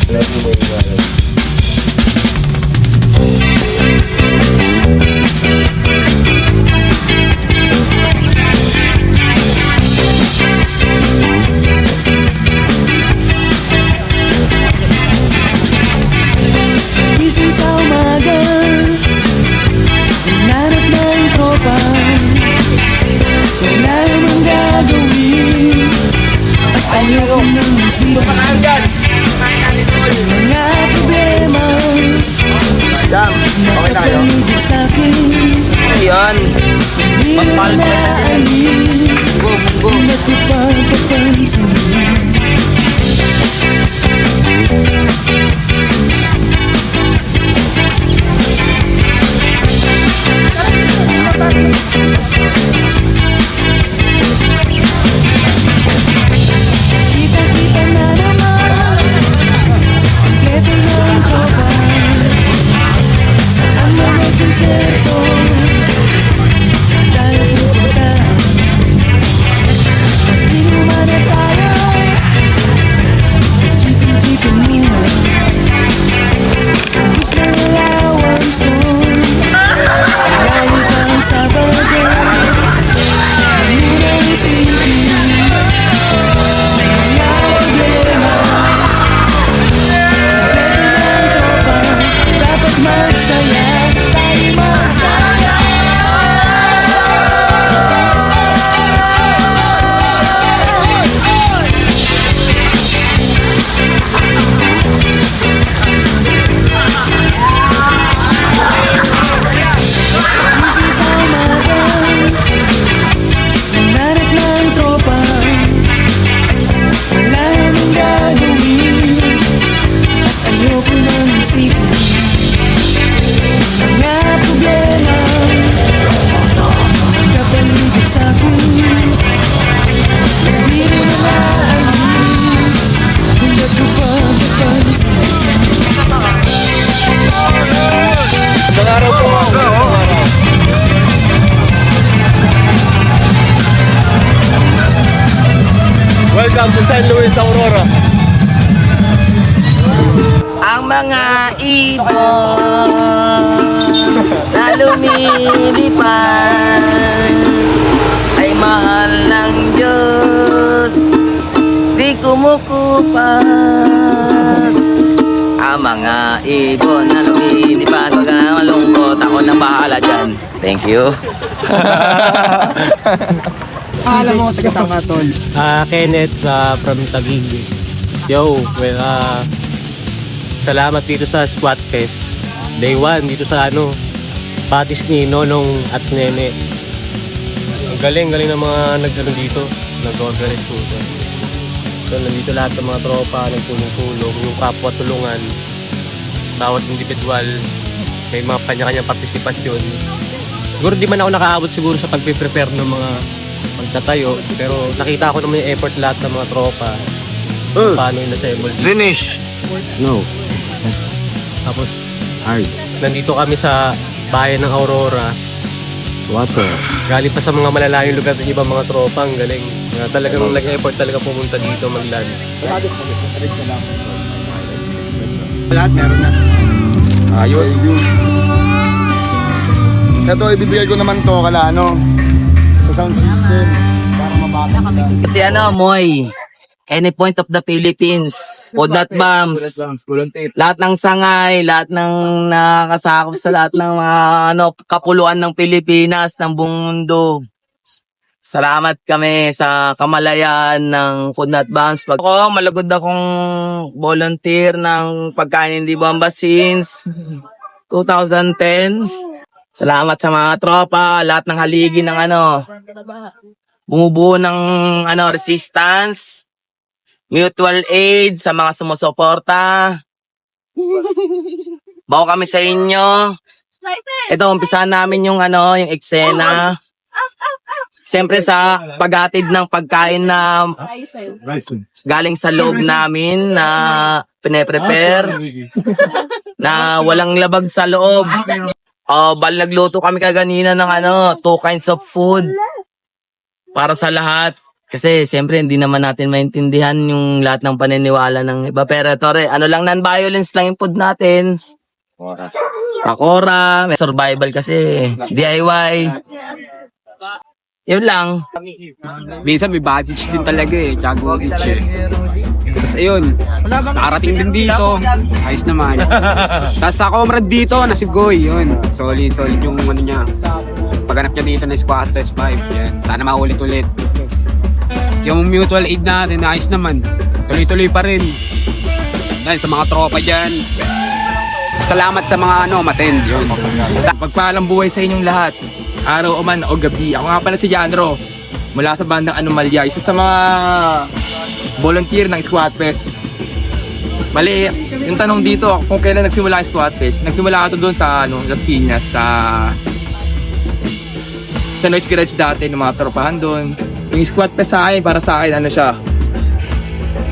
Wala po may iwanan. Gising sa umaga, hinanap ng tropa. Wala namang gagawin at ayaw nang isipin mga problema Jam, okay na kayo? nakapaligid sa'kin. Ayan. Di Mas na mahal pa rin kasi. naalis, hindi ko pa papansinin. Kita-kita na naman, kompleto ng tropa. Saan na may konsyerto, saan tayo pupunta? Di naman na tayo, chicken-chicken muna. Ubus na allowance ko, lalo pang Sabado. Ano na isipin, mga problema. Kompleto ng tropa, dapat magsaya, tayo magsaya. Gising sa umaga, hinanap ng tropa. Wala namang gagawin at ayoko nang isipin mga problema nakapaligid sa'kin. Hindi rin na maalis, hindi ko pa napansin. Isang araw po mga Welcome to San Luis, Aurora. Ang mga ibon na lumilipad ay mahal ng Diyos, di kumukupas. Ang mga ibon na lumilipad, wag ka na malungkot, ako na bahala dyan. Thank you. Alam mo, taga-saan ka, tol? Kenneth from Taguig. Yo, well, salamat dito sa Squat Fest. Day 1 dito sa Patis ni Nonong at Nene. Ang galing ng mga nag-ano dito, nag-organize dito. So, nandito lahat ng mga tropa, nagtulong-tulong, yung kapwa tulungan. Bawat individual, may mga kanya-kanyang partisipasyon. Siguro di man ako nakaabot siguro sa pagpe-prepare ng mga magtatayo, pero nakita ko naman yung effort lahat ng mga tropa. Paano yung nasa-assemble. Finish. No. Tapos, Hard. nandito kami sa bayan ng Aurora. Water. Galing pa sa mga malalayong lugar ng ibang mga tropa. Ang galing. Talagang nag-effort talaga pumunta dito mag-land. Lahat meron na. Ayos. Ito, ibibigay ko naman to kala sa sound system para mabasa nila. Si Moy, any point of the Philippines, Podnat Bombs, lahat ng sangay, lahat ng nakasakop sa lahat ng mga kapuluan ng Pilipinas, ng buong mundo. Salamat kami sa kamalayan ng Podnat Bombs. Ako, malagod akong volunteer ng pagkain hindi bomba since 2010. Salamat sa mga tropa, lahat ng haligi ng bumubuo ng resistance, mutual aid sa mga sumusuporta. Bago kami sa inyo. Ito, umpisahan namin yung yung eksena. Siyempre sa paghatid ng pagkain na galing sa loob namin na pine-prepare na walang labag sa loob. Nagluto kami kaganina ng 2 kinds of food para sa lahat. Kasi siyempre hindi naman natin maintindihan yung lahat ng paniniwala ng iba. Pero tore, ano lang, non-violence lang yung food natin. Pakora, may survival kasi, DIY. Yun lang. Minsan may budget din talaga eh. Tiago Rich eh. Tapos ayun, nakarating din dito. Ayos naman. Tapos sa comrade dito, Nasibgoy. Yun, solid yung ano niya. Paghanap niya dito na squad test 5. Yan. Sana maulit-ulit. Yung mutual aid natin, ayos naman. Tuloy-tuloy pa rin. Dahil sa mga tropa dyan. Salamat sa mga umattend. Yun. Pagpaalam buhay sa inyong lahat, araw o man o gabi. Ako nga pala si Janro, mula sa bandang Anomalya, isa sa mga volunteer ng Squad Fest. Mali, yung tanong dito, kung kailan nagsimula ang Squad Fest, nagsimula ako doon sa Las Piñas, sa Noise Garage dati, ng mga tropahan doon. Yung Squad Fest sa akin, para sa akin, ano siya,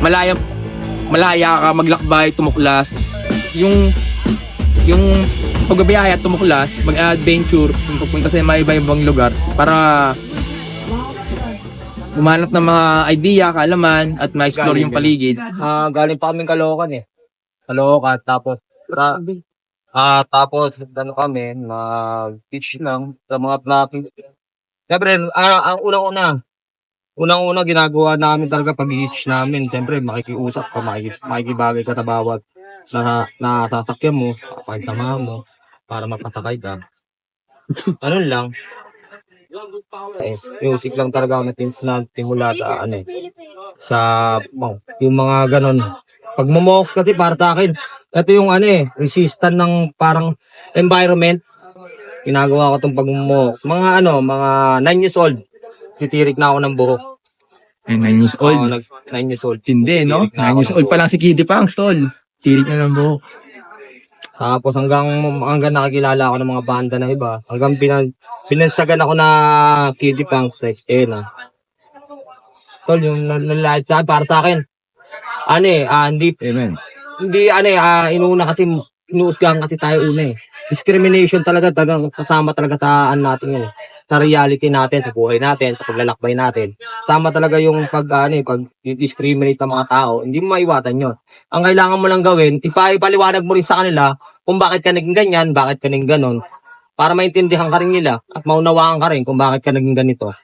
malaya ka, maglakbay, tumuklas. Yung pagbabiyahe at tumuklas, mag-adventure, kung pupunta sa mga iba-ibang lugar para gumanap ng mga idea, kaalaman at ma-explore yung paligid. Galing pa kaming Caloocan eh. Caloocan, tapos ano kami, mag-teach lang sa mga mapping. Siyempre, ang unang-una ginagawa namin talaga pag-teach namin, siyempre makikiusap ka, makikibagay ka sa bawat na sasakyan mo, pakisama mo, para mapasakay ka. Ano lang. Music lang talaga ako natimula sa yung mga ganon. Pag mumox kasi para sa akin, ito yung resistant ng parang environment. Ginagawa ko itong pag-mumox. Mga 9 years old. Titirik na ako ng buhok. Ay, 9 years old. 9 years old. Hindi, no? 9 years old pa lang si Kiddy Punks, tol. Tirik na ng buhok. Tapos hanggang nakakilala ako ng mga banda na iba. Hanggang pinansagan ako na Kiddy Punks. Tol, yung nalahit sa akin, para sa akin. Amen. Inuuna kasi, inuutgang kasi tayo una eh. Discrimination talaga kasama talaga sa natin yun eh. Sa reality natin, sa buhay natin, sa paglalakbay natin. Tama talaga yung pag-discriminate ng mga tao. Hindi mo maiwatan yun. Ang kailangan mo lang gawin, ipaliwanag mo rin sa kanila kung bakit ka naging ganyan, bakit ka naging ganon. Para maintindihan ka rin nila at maunawaan ka rin kung bakit ka naging ganito.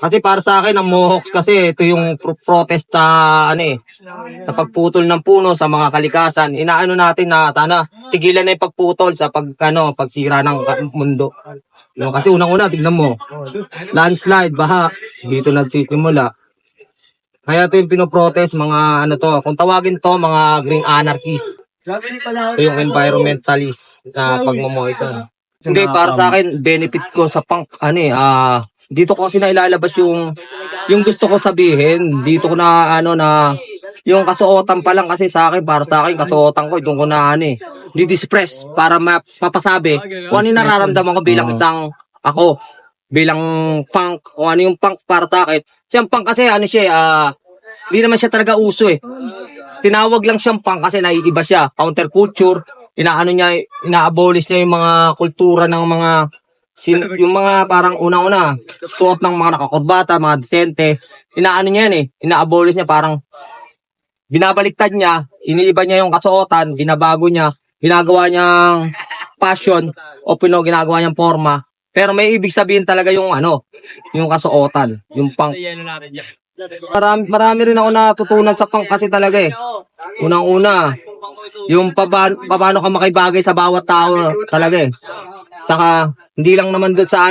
Kasi para sa akin, ang Mohawks kasi ito yung protest sa pagputol ng puno sa mga kalikasan. Inaano natin na tigilan na yung pagputol sa pagsira ng mundo. Kasi unang-una, tignan mo, landslide, baha, dito nagsisimula. Kaya ito yung pinoprotest, mga kung tawagin to, mga green anarchists. Ito yung environmentalist na pagmamoisan. Hindi, para sa akin, benefit ko sa punk, dito ko kasi na ilalabas yung gusto ko sabihin. Dito ko na, yung kasuotan pa lang kasi sa akin, para sa akin, kasuotan ko, doon ko na, di-dispress para mapasabi kung ano yung nararamdaman ko bilang bilang punk, o ano yung punk para sa akin. Siyang punk kasi, hindi naman siya talaga uso eh. Tinawag lang siyang punk kasi naiiba siya. Counterculture, ina-abolish niya yung mga kultura ng mga yung mga parang unang-una suot ng mga nakakurbata, mga disente, ina-abolish niya, parang binabaliktad niya, iniiba niya yung kasuotan, binabago niya, ginagawa niyang passion o ginagawa niyang forma. Pero may ibig sabihin talaga yung yung kasuotan, yung punk. Marami rin ako natutunan sa punk kasi talaga eh. Unang-una, yung paano ka makibagay sa bawat tao talaga eh. Saka, hindi lang naman doon sa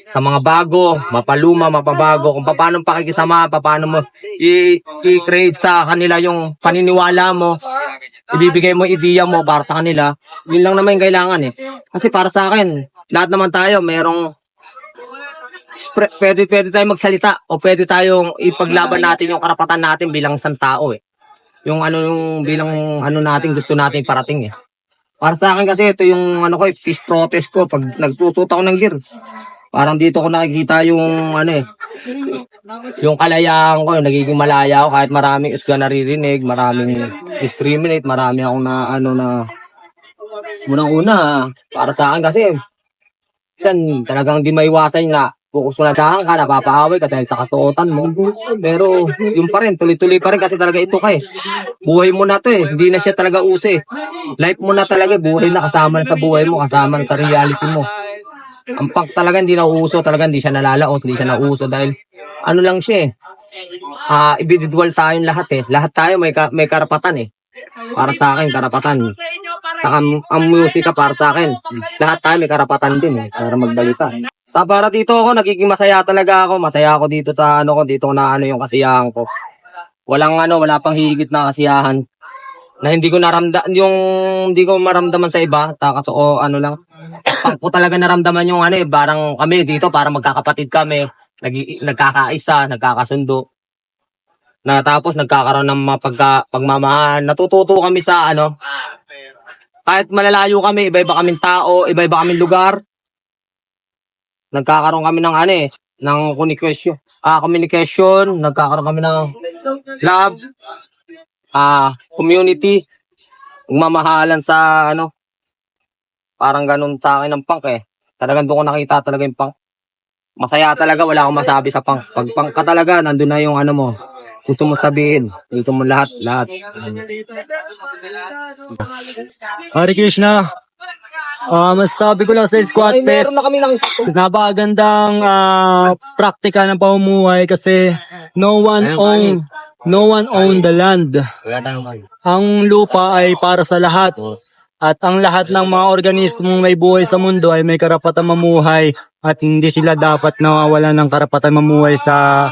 sa mga bago, mapaluma, mapabago, kung paano pakikisama, paano mo i-create sa kanila yung paniniwala mo, ibibigay mo ideya mo para sa kanila. Yun lang naman yung kailangan eh. Kasi para sa akin, lahat naman tayo, pwede tayo magsalita o pwede tayong ipaglaban natin yung karapatan natin bilang isang tao eh. Yung bilang natin gusto natin parating eh. Para sa akin kasi ito yung peace protest ko pag nagtutusot ako ng gear. Parang dito ko nakikita yung yung kalayaan ko, yung nagiging malaya ako kahit maraming isga naririnig, maraming discriminate, marami akong unang-una para sa akin kasi talagang di maiwasan na kukusunadahan ka, napapaaway ka dahil sa katuotan mo. Pero yung pa rin, tuloy-tuloy pa rin kasi talaga ito ka eh. Buhay mo na to eh, hindi na siya talaga uso eh. Life mo na talaga, buhay na kasama na sa buhay mo, kasama na sa reality mo. Ang punk talaga hindi na uso, talaga hindi siya nalalaot, hindi siya nauso dahil ano lang siya eh. Individual tayong lahat eh. Lahat tayo may karapatan eh. Para sa akin, karapatan. Saka ang musika para sa akin, lahat tayo may karapatan din eh, para magbalita. Sa para dito ako, nagiging masaya talaga ako. Masaya ako dito sa ano ko, dito na ano yung kasiyahan ko. Wala pang higit na kasiyahan. Na hindi ko hindi ko maramdaman sa iba. Takas o ano lang. Pang ko talaga naramdaman yung ano eh, parang kami dito, para magkakapatid kami. Nagkakaisa, nagkakasundo. Na tapos nagkakaroon ng mga pagmamahal. Natututo kami sa ano. Kahit malalayo kami, iba-iba kaming tao, iba-iba kaming lugar. Nagkakaroon kami ng ano eh, ng communication, nagkakaroon kami ng love, community, magmamahalan sa ano, parang ganun sa akin ng punk eh. Talagang doon ko nakita talaga yung punk. Masaya talaga, wala akong masabi sa punk. Pag punk ka talaga, nandun na yung ano mo, gusto mo sabihin, gusto mo lahat. Hare Krishna. Masasabi ko lang sa Squad Ay, Fest, meron na kami ng napakagandang praktika ng pamumuhay kasi no one own the land. Ang lupa ay para sa lahat. At ang lahat ng mga organismong may buhay sa mundo ay may karapatan mamuhay at hindi sila dapat nawawalan ng karapatan mamuhay sa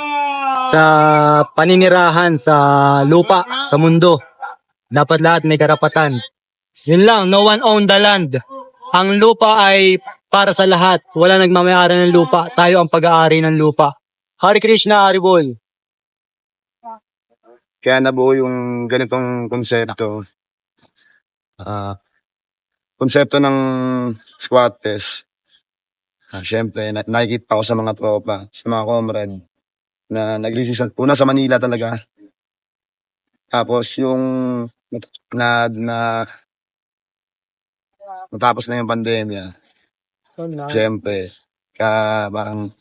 paninirahan sa lupa, sa mundo. Dapat lahat may karapatan. Yun lang, no one own the land. Ang lupa ay para sa lahat. Wala nagmamayari ng lupa. Tayo ang pag-aari ng lupa. Hare Krishna, Hare Bol. Kaya nabuo yung ganitong konsepto. Konsepto ng squat test. Siyempre, nakikita ko sa mga tropa, sa mga comrade, na nag-resist. Una sa Manila talaga. Tapos yung matapos na yung pandemya. Siyempre, parang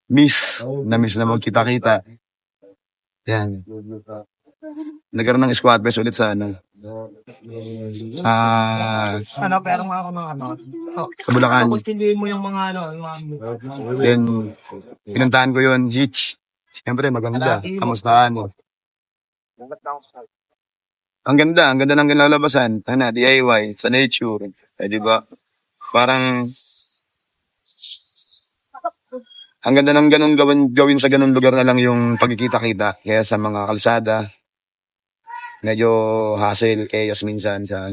miss na magkita-kita. Yan. Nagkaroon ng squad fest ulit sa ano. Sa Bulacan. mo yung mga ano. Then, pinuntahan ko yun, Hitch. Siyempre, maganda. Kamustahan mo? Ang ganda ng kinalabasan. DIY, sa nature. Di ba? Parang, ang ganda ng ganun gawin sa ganun lugar na lang yung pagkikita-kita. Kaya sa mga kalsada, medyo hassle, chaos minsan sa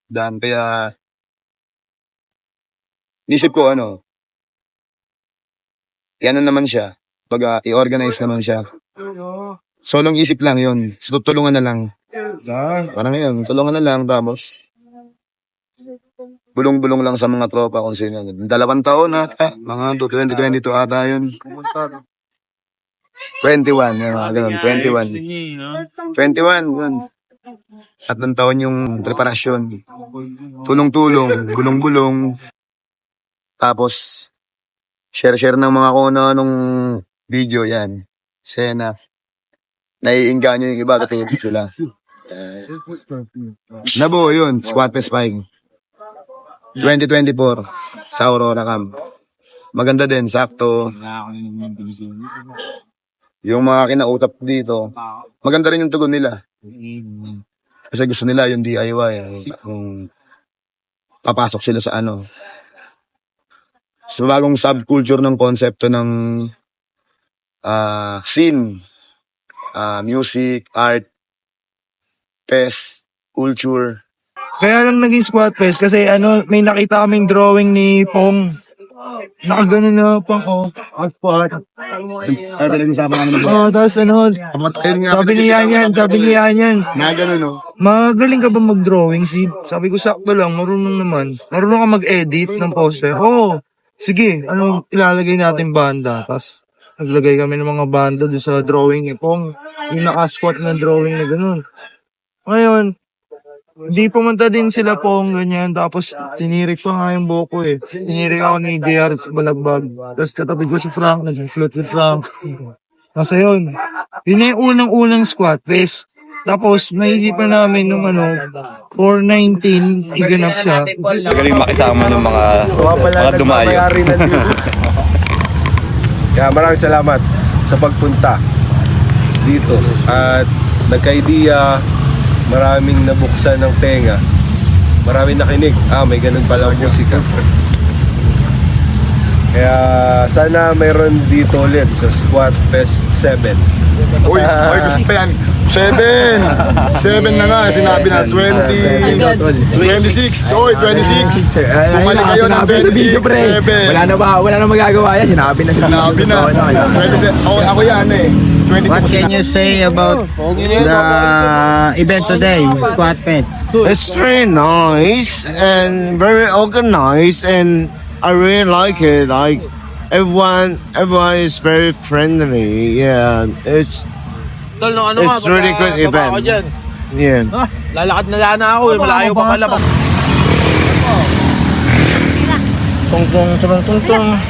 daan. Kaya, nisip ko yan naman siya. Pag i-organize naman siya. Solong isip lang yun. So, tutulungan na lang. Parang yun, tulungan na lang. Tapos, bulong-bulong lang sa mga tropa kung sino. 2 taon na, mga 2022 ata yun. 21, yun, ganun, 21, yun. 3 taon yung preparasyon. Tulong-tulong, gulong-gulong. Tapos, share-share ng mga kung ano-anong video yan. Sena. Naiinganyo yung iba kasi sila. Nabuo yun, Squad Fest 5. 2024 sa Aurora Camp. Maganda din, sakto. Yung mga kinautap dito, maganda rin yung tugon nila. Kasi gusto nila yung DIY. Kung papasok sila sa sa bagong subculture ng konsepto ng scene, music, art, fest, culture. Kaya lang naging squat fest kasi may nakita kaming drawing ni Pong. Nakagano na Pong squat. Ay, talagang-usapan namin. Tapos sabi niya yan. Na gano'n, no? Magaling ka ba mag-drawing, Sid? Sabi ko, sakto lang, marunong naman. Marunong ka mag-edit ng poster? Oo. Sige, ilalagay natin banda. Tapos, naglagay kami ng mga banda doon sa drawing ni Pong. Yung naka-squat na drawing na gano'n. Ngayon, Di pumunta din sila Pong, ganyan. Tapos, tinirik pa nga yung buhok ko eh. Tinirik ako ni JR sa balagbag. Tapos katabi ko si Frank, nag-float si Frank. Kasi yun, yun na yung unang-unang squat base. Tapos, naiisipan namin nung 419, iganap siya. Magaling makisama ng mga dumayo. Kaya maraming salamat sa pagpunta dito. At nagka-idea, maraming nabuksan ng tenga. Maraming nakinig. May ganun palang musika. Kaya sana mayroon dito ulit sa Squat Fest 7. Uy, gusto pa yan. 7 na nga, sinabi na 26. Uy, 26. Bumalik kayo ng 26, 7. Wala na magagawa yan. Sinabi na. Sinabi na. 27. Ako yan eh. 22 What can you say about the event today, Squat Fest? It's very nice and very organized, and I really like it. Like everyone is very friendly. Yeah, it's really good event. Yeah. Lalakad na lana ako, malayo pa pala. Tung.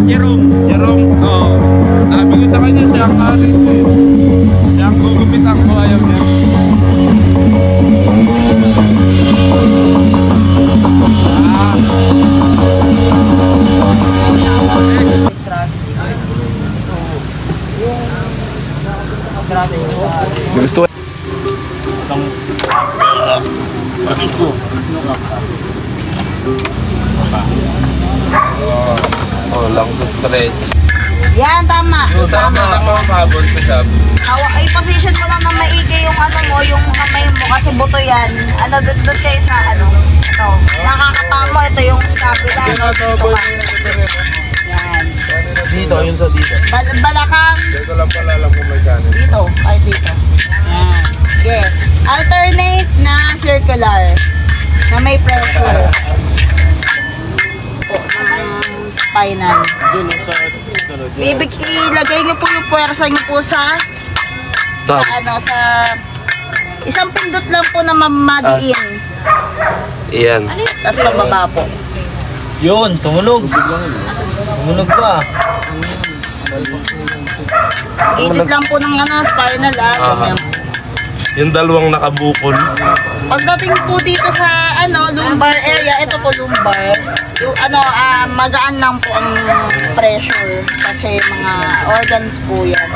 Jerome. Oo. Sabi ko sa kanya, siya ang akin ko. Siya ang gugupitan ko, ayaw niya. Gusto lang sa stretch. Yan, tama. Tama. Habol ko siya. I-position mo lang na maigi yung yung kamay mo kasi buto yan. Doon kayo sa ito. Nakakatama, ito yung scapula. Yan. Dito, yun sa dito. Balakang. Dito lang pala alam kung may kanin. Dito, kahit dito. Yan. Yes. Alternate na circular na may pressure. Spinal. Ilagay niyo po yung puwersa niyo po sa isang pindot lang po na mamadiin. Iyan. Tapos pababa po. Yun, tumunog. Tumunog pa. Edit lang po ng spinal ganyan. Yung dalawang nakabukol. Pagdating po dito sa lumbar area, ito po lumbar. Magaan lang po ang pressure kasi mga organs po yan.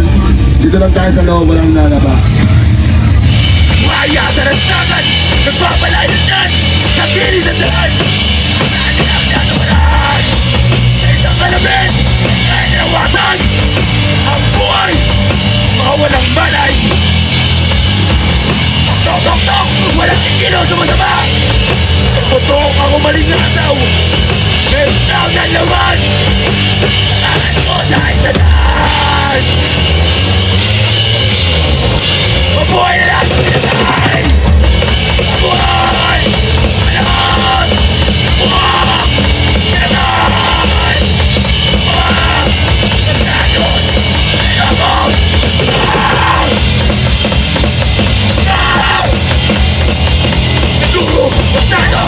yan. Dito lang tayo sa loob, walang lalabas. Maya sa ransakan, nagpapalayo dyan, sa piling ng daan. Saan nilang nanawaran? Sa isang kalabit, kaya ninawasan. Ang buhay, mga walang balay. Tok-tok-tok, walang ikino sumasama. Putok ang umaling ng asaw. Meron tao na laman. Akin mo sa isanan. Mabuhay na lang! Pinatay! Mabuhay! Alam! Mabuhay! Pinatay! Mabuhay! Pinatay! Pinatay! Dugo! Bastado!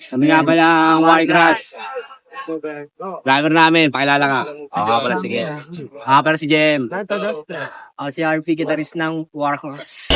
Kami nga pala ang White Grass. Driver namin, pakilala ka. Oo nga pala, sige. Nga pala si Jem. Ako si RP, guitarist ng Warhorse.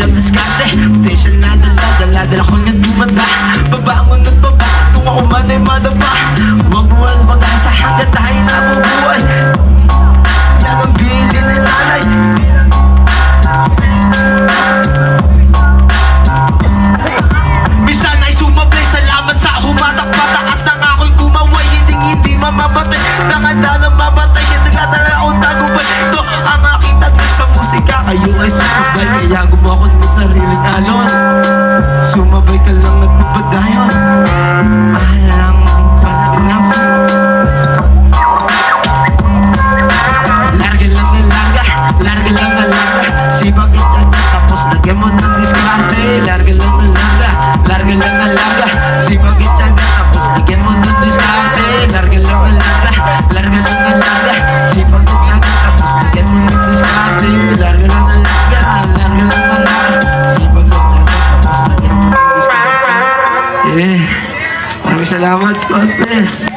ang diskarte. Potential na dala ko nga tumanda. Babangon at babangon kung ako man ay madapa. Huwag mo ang pag-asa hanggang tayo nabubuhay. Yan ang bilin ni nanay. Minsan ay sumabay, salamat sa humatak pataas ng ako'y kumaway. Hindi mamamatay, dangan-danang mamatay. Hindi ka talaga akong tagumpay. Ito ang aking taglay sa musika. Kayo ay sumabay, kaya gumawa ko ng sariling alon. Sumabay ka lang at magpadayon. Mahal lang aking panaginap. Larga lang na larga, larga lang na larga. Sipag ityan tapos lagyan mo ng diskarte. Larga lang na larga, larga lang na larga. Sipag ityan tapos lagyan mo ng diskarte. Larga lang na larga, larga lang na larga. Sipag ityan tapos lagyan mo ng diskarte. Larga lang na larga, larga lang na larga. Sipag ityan tapos lagyan mo ng diskarte. Yeah, maraming salamat, Scott Bless.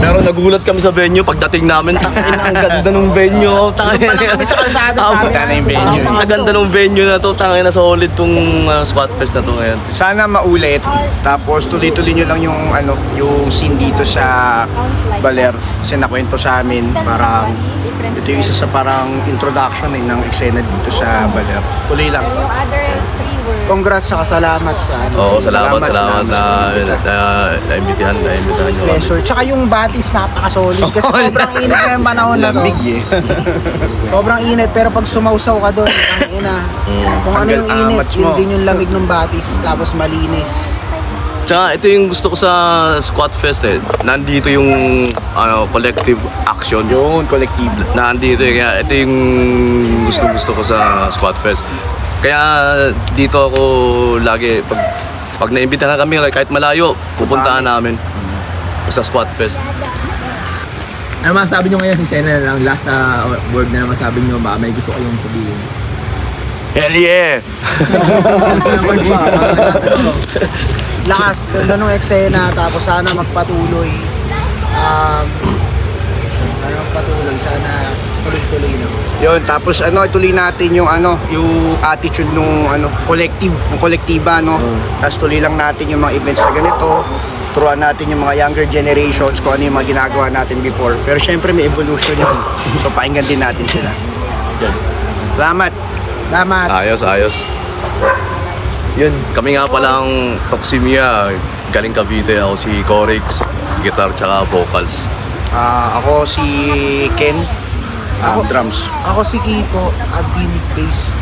Pero nagulat kami sa venue pagdating namin. Tangin, ang ganda ng venue. Tangin. Kami sa kalsada, sabi Ang ganda ng venue na to. Tangin na solid tong Squat Fest na to ngayon. Sana maulit. Tapos tuloy-tuloy nyo lang yung scene dito sa Baler. Kasi nakwento sa amin, parang ito yung isa sa parang introduction ng eksena dito sa Baler. Tuloy lang. Congrats sa kasalamat sa Oo, salamat na imbitahan nyo. pleasure. Tsaka yung batis napaka-solid kasi sobrang init na yung panahon na to. Sobrang init pero pag sumausaw ka doon, ang ina. Kung ano yung init, yun din yung lamig ng batis tapos malinis. Tsaka ito yung gusto ko sa Squat Fest eh. Nandito yung collective action. Yun, collective. Nandito kaya ito yung gusto ko sa Squat Fest. Kaya dito ako lagi pag naimbitahan kami kahit malayo, pupuntahan namin sa Squat Fest. Ano masasabi nyo ngayon sa scene na lang? Last na word na masasabi nyo, baka may gusto kayong sabihin. Hell yeah! Lakas, ganda nung eksena tapos sana magpatuloy. Sana tuloy-tuloy no. Yun, tapos ituloy natin yung attitude nung collective, ng kolektiba Tapos tuloy lang natin yung mga events na ganito. Turuan natin yung mga younger generations kung ano yung mga ginagawa natin before. Pero syempre may evolution yun. So pakinggan din natin sila. Salamat. Ayos. Yun, kami nga palang Toximia, galing Cavite. Ako si Corix, guitar tsaka vocals. Ako si Ken, drums. Ako si Kiko, admin bass.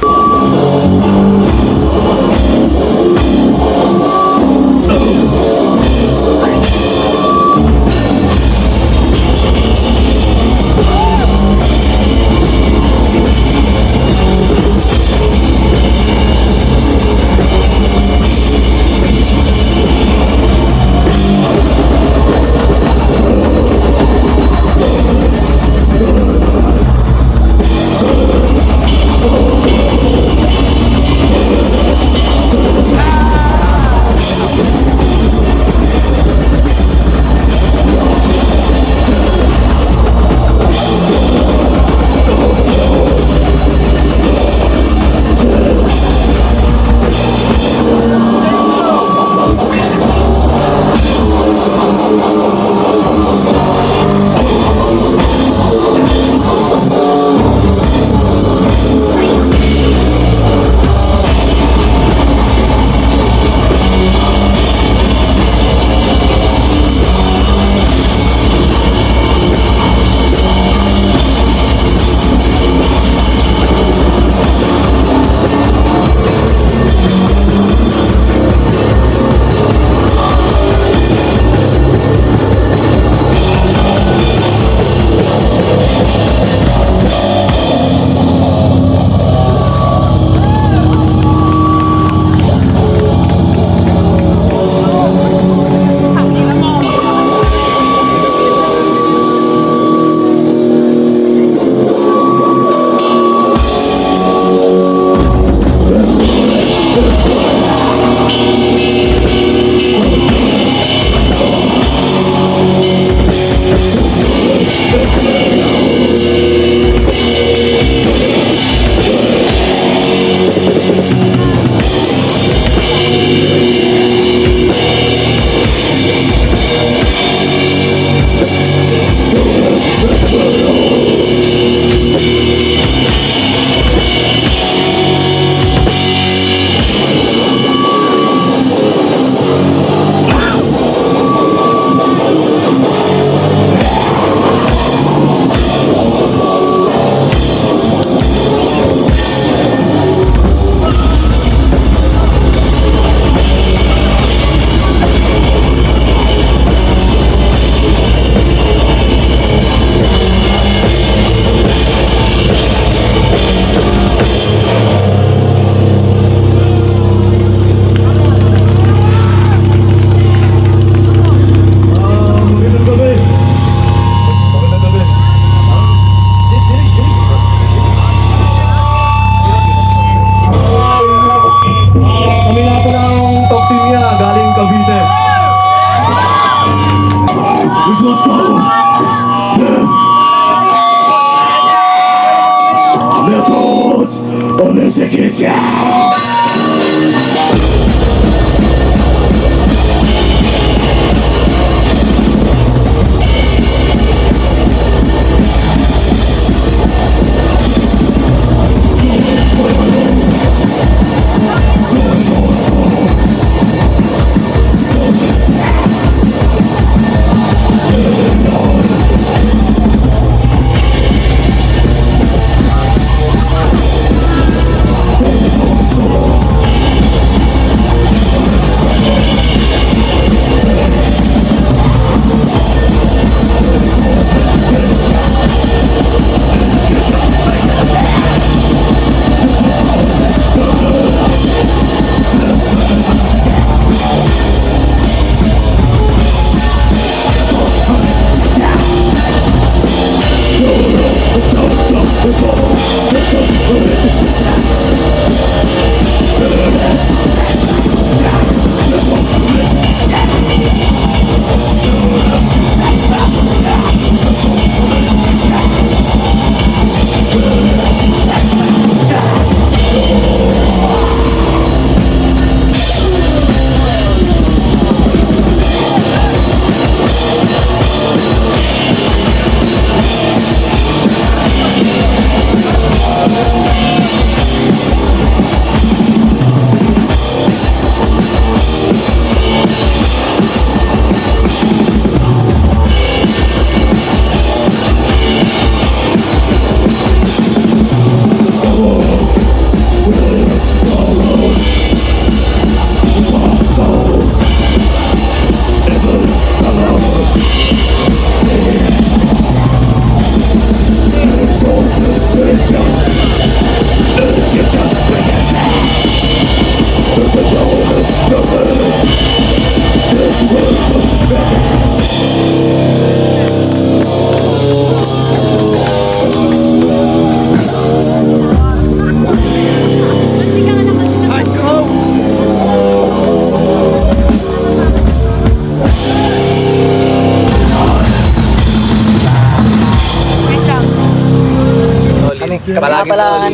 Palagi pala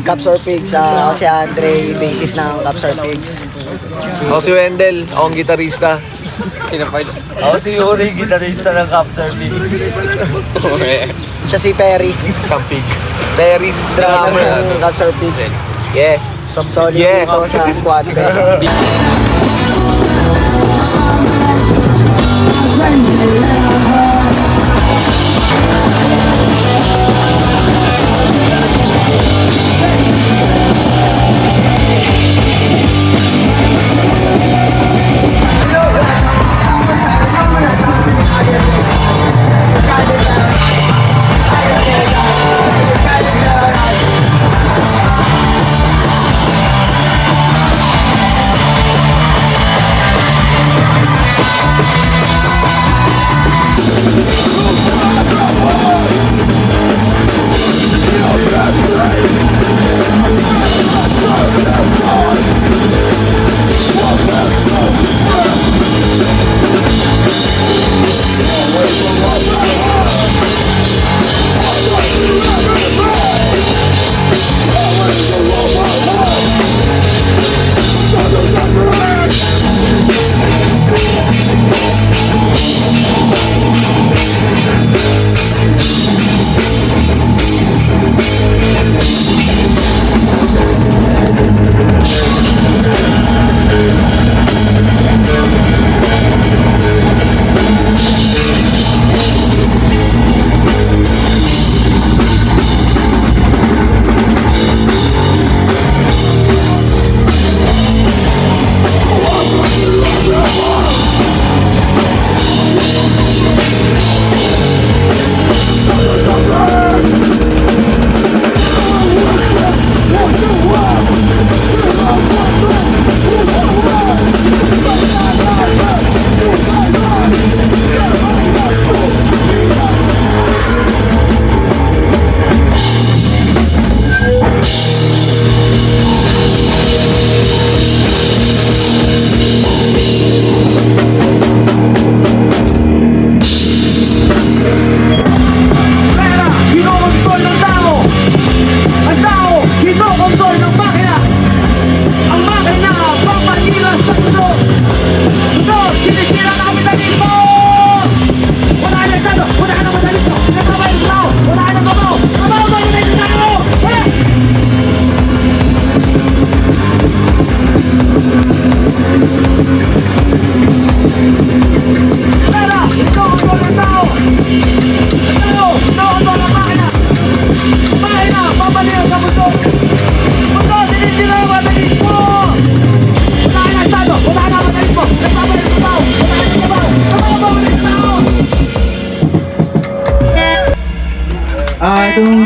Caps or Pigs, si Andre, basis ng Caps or Pigs. Ako si Wendell, akong gitarista. Ako si Yuri, gitarista ng Caps or Pigs. Siya si Peris. Champig. Teris, drummer. Ng Caps or Pigs. Yeah. Solid dito sa Squad Fest.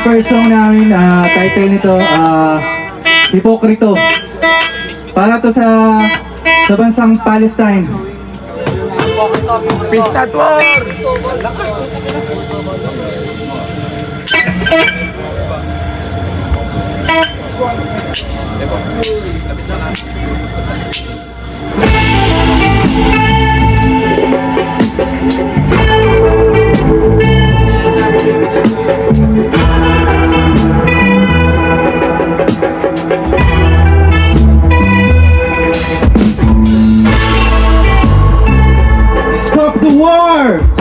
first song namin, title nito, Hipokrito. Para to sa bansang Palestine. Peace at war! Stop the war!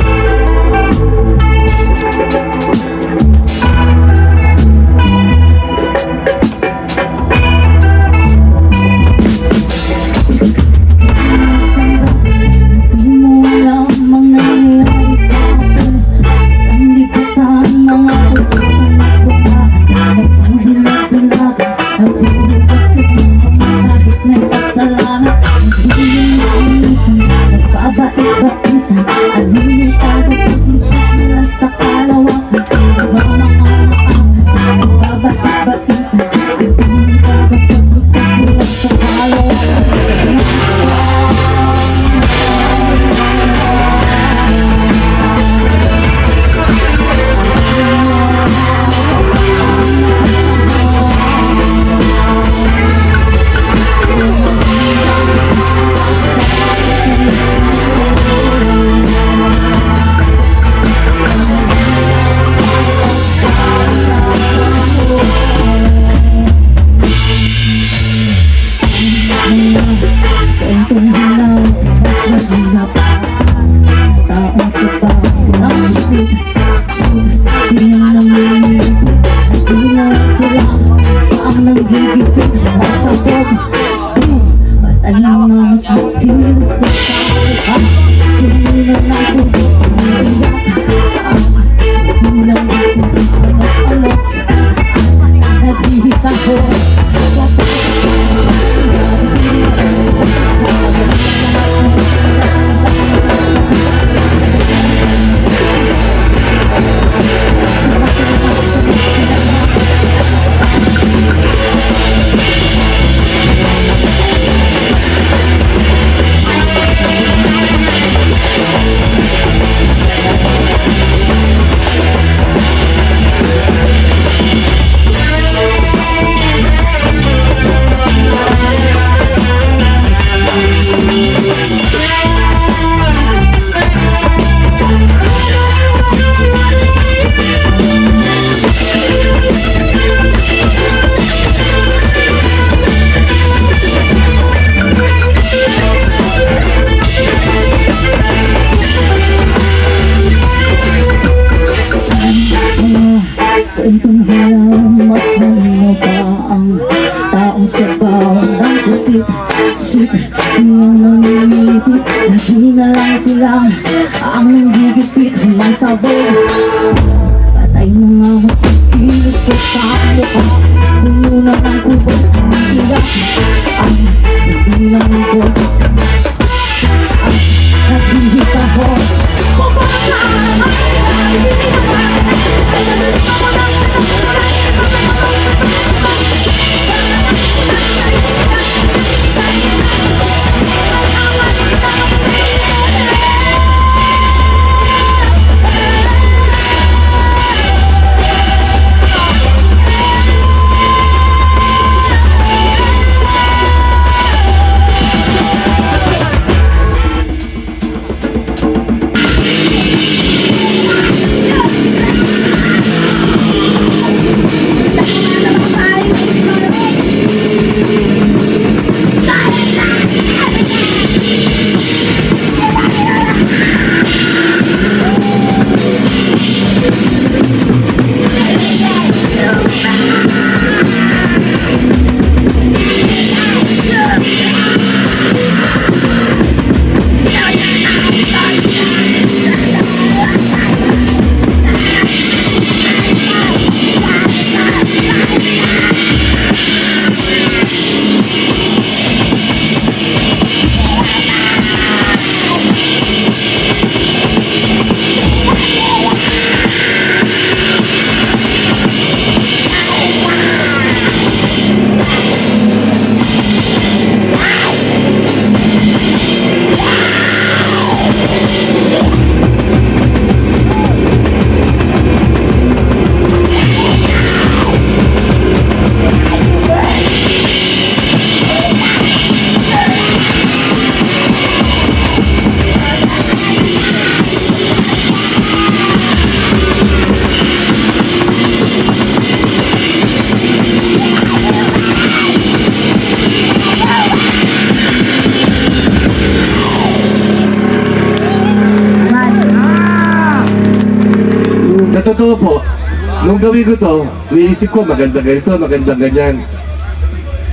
gagawin ko to, iniisip ko, maganda ganito, maganda ganyan.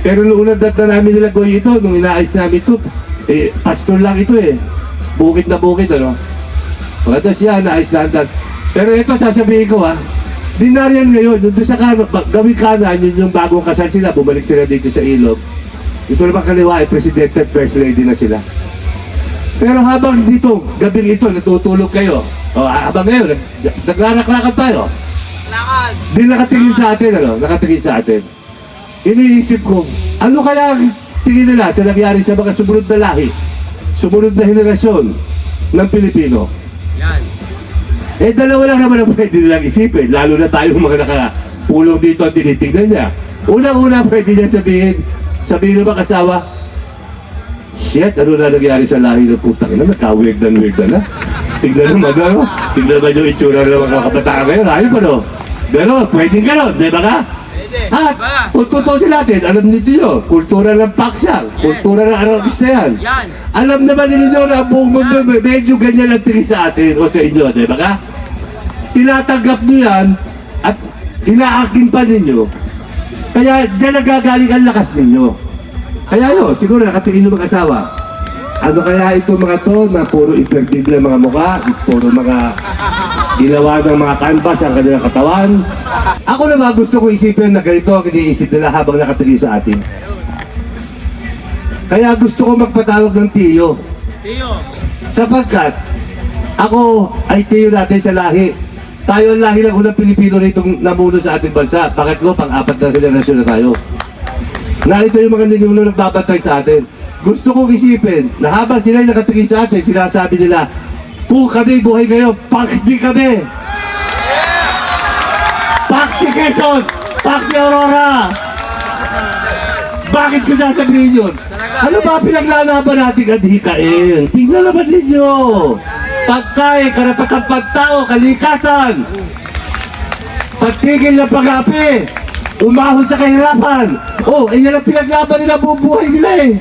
Pero nung unang dat na namin nilagoy ito, nung inaayos namin ito, pastor lang ito bukit na bukit, ano. Maganda siya, naayos na dat. Pero ito, sasabihin ko dinarian ngayon, doon sa gawin kanan, yun yung bagong kasal sila, bumalik sila dito sa ilog. Ito naman kaliwa, President at First Lady na sila. Pero habang dito, gabing ito, natutulog kayo. Habang ngayon, naglalakad tayo. Di nakatingin sa atin, nakatingin sa atin. Iniisip ko, ano kaya tingin nila sa nangyari sa mga sumunod na lahi, sumunod na henerasyon ng Pilipino? Dalawa lang naman ang pwede nilang isipin, lalo na tayong mga nakapulong dito at tinitignan niya. Unang-una pwede niya sabihin ng mga kasawa, shit, ano na nangyari sa lahi ng putang ina, nagka-weird na. Tignan naman, tignan naman yung itsura ng mga kabataan ngayon, ayun pa Ganon, pwedeng ganon, di ba ka? At kung tutusin natin, alam ninyo, kultura ng paksa, kultura ng arabis na yan. Alam naman ninyo na ang buong mundo, medyo ganyan ang tingin sa atin o sa inyo, di ba ka? Tinatanggap nyo yan at inaakin pa ninyo. Kaya dyan nagagaling ang lakas ninyo. Kaya siguro nakatingin nyo mag-asawa. Ano kaya itong mga to na puro imperdible mga mukha, puro mga ginawa ng mga canvas ang kanilang katawan. Ako naman gusto ko isipin na ganito ang iniisip nila habang nakatingin sa atin. Kaya gusto ko magpatawag ng tiyo. Sapagkat ako ay tiyo natin sa lahi. Tayo ang lahi ng unang Pilipino na itong namuno sa ating bansa. Pangatlo, pang-apat na henerasyon na tayo. Na ito yung mga ninuno nagbabantay sa atin. Gusto kong isipin na habang sila nakatingin sa atin, sinasabi nila, kung kami buhay ngayon, Pax di kami! Pax si Quezon! Pax si Aurora! Bakit ko sasabihin yun? Ano ba pinaglalaban natin adhikain? Tingnan naman ninyo! Pagkain, karapatang pagtao, kalikasan! Pagtigil ng pag-api! Umahon sa kahirapan! Yan ang pinaglaban nila, bubuhay nila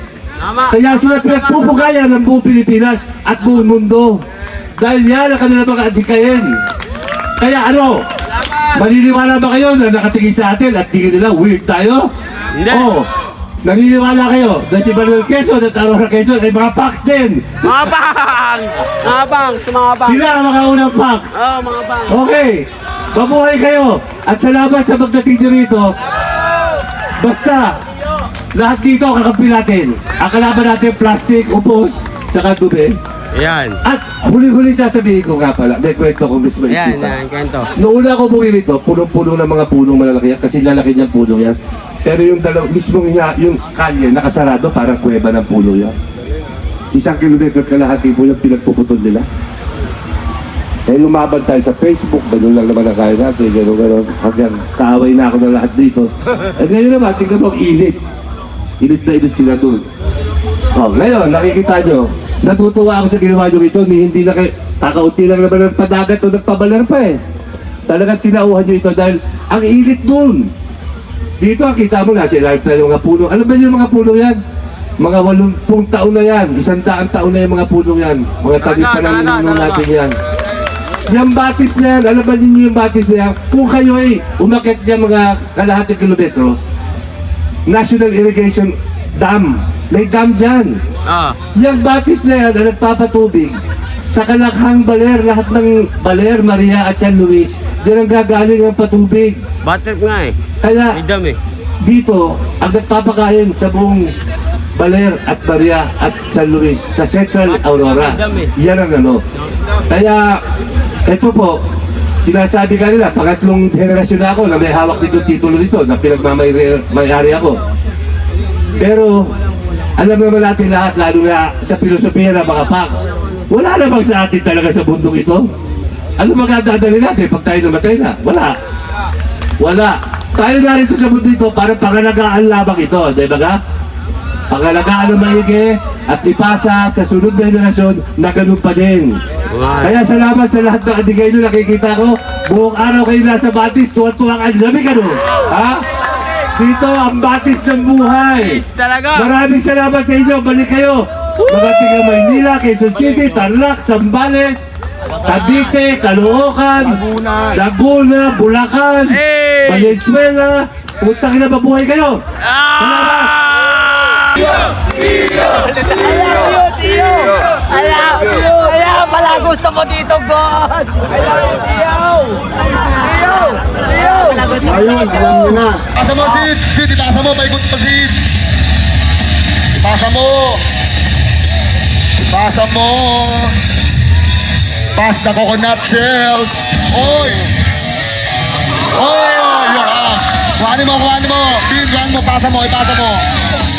Kaya sila pinagpupugayan ng buong Pilipinas at buong mundo. Dahil yan ang kanilang mga adhikain. Kaya maniniwala ba kayo na nakatingin sa atin at tingin nila weird tayo? Hindi. Naniniwala kayo na si Manuel Quezon at Aurora Quezon ay mga Pax din? Mga bangs! Mga bangs! Sila ang mga unang Pax. Mga bangs. Okay, mabuhay kayo at salamat sa pagdating nyo rito. Basta, lahat dito kakampi natin. Ang kalaban natin, plastic, upos, saka dumi. Yan. At huli-huli sasabihin ko nga pala, may kwento ko mismo isita. Kwento. Noong una ako bumili rito, punong-puno ng mga punong malalaki yan, kasi lalaki niyang puno yan. Pero yung mismong yung kalye, nakasarado, parang kuweba ng puno yan. 1 kilometro kalahati po yung pinagpuputol nila. Lumaban tayo sa Facebook, ganun lang naman ang kaya natin, gano'n. Hanggang kaaway na ako ng lahat dito. At ngayon naman, tingnan mo ang init. Init na init sila doon. Ngayon, nakikita nyo, natutuwa ako sa ginawa nyo ito, hindi na kayo, kakaunti lang naman ng padagat o nagpabalar pa Talagang tinauhan nyo ito dahil ang init doon. Dito, kita mo na, sila yung mga puno. Alam ba yung mga puno yan? Mga 80 taon na yan, 100 taon na yung mga puno yan. Mga tabi pa ng ninuno natin yan. Yung batis na yan, alam ba ninyo yung batis na yan? Kung kayo ay umakit niya mga kalahating kilometro, National Irrigation Dam. May dam dyan. Yung batis na yan na nagpapatubig sa Kalakhang Baler, lahat ng Baler, Maria at San Luis, dyan ang gagaling ang patubig. Bater nga Kaya may dami. dito, ang nagpapakain sa buong Baler at Maria at San Luis, sa Central Aurora, yan ang Kaya, ito po, sinasabi ka nila, pangatlong henerasyon na ako na may hawak dito titulo dito, na pinagmamayari ako. Pero, alam naman natin lahat, lalo na sa filosofiya ng mga Pax, wala namang sa atin talaga sa bundok ito. Ano magdadali natin pag tayo namatay na? Wala. Tayo narito sa mundo ito para pangalagaan lamang ito, di ba ka? Pangalagaan ng maigi at ipasa sa sunod na henerasyon na ganun pa din. Kaya salamat sa lahat ng adigay nyo, nakikita ko, buong araw kayo nasa batis, tuwan-tuwang alamig Dito ang batis ng buhay. Maraming salamat sa inyo, balik kayo. Mga tiga Maynila, Quezon City, Tarlac, Zambales, Cavite, Caloocan, Laguna, Bulacan, Valenzuela. Putang ina, mabuhay kayo! Salamat! Alam, pala gusto mo dito, God! Ayun, alam nyo na. Ipasa mo, Sid! Sid, ipasa mo, paikot pa, Sid! Ipasa mo! Ipasa mo! Pass the coconut shell! Oy! Oy! Yun, kuhanin mo! Sid, kuhanin mo, pasa mo, ipasa mo!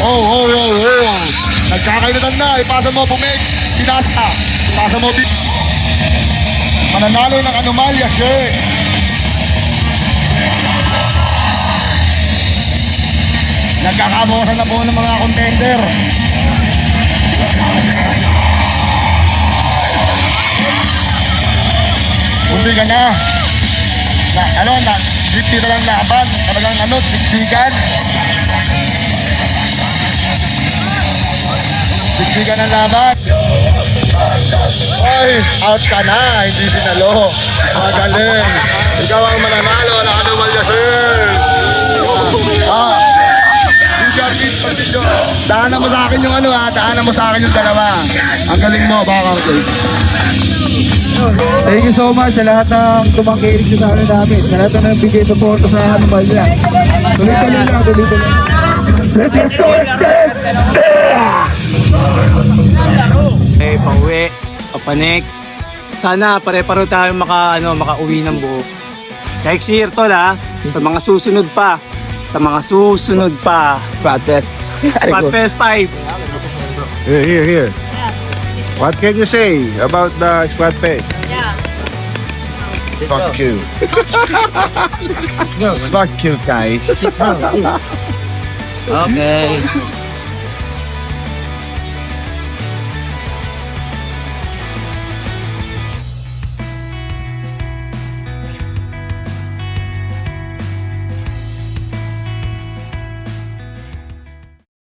Oh! Nagkakainatan na, ipasa mo, bumig! Sinasa! Ipasa mo, Sid! Mananalo ng anomalya, shit! Nagkakabawasan na po ng mga contender. Hindi ka na. Dito lang laban. Talagang dikdikan. Dikdikan ang laban. Ay, out ka na. Hindi sinalo. Magaling. Ikaw ang mananalo ng anomalya, sir. Daanan mo sa akin yung daanan mo sa akin yung dalawa. Ang galing mo, baka Thank you so much sa lahat ng tumangkilig sa amin namin. Sa lahat ng nagbigay support sa anomalya. Tuloy-tuloy lang. Let's get so excited! Eh, pauwi, papanik. Sana pare-paro tayo makauwi ng buo. Next year to sa mga susunod pa. Squad Fest. Spot Fest 5. Here. What can you say about the Squad Fest? Fuck you. Fuck you guys. Okay.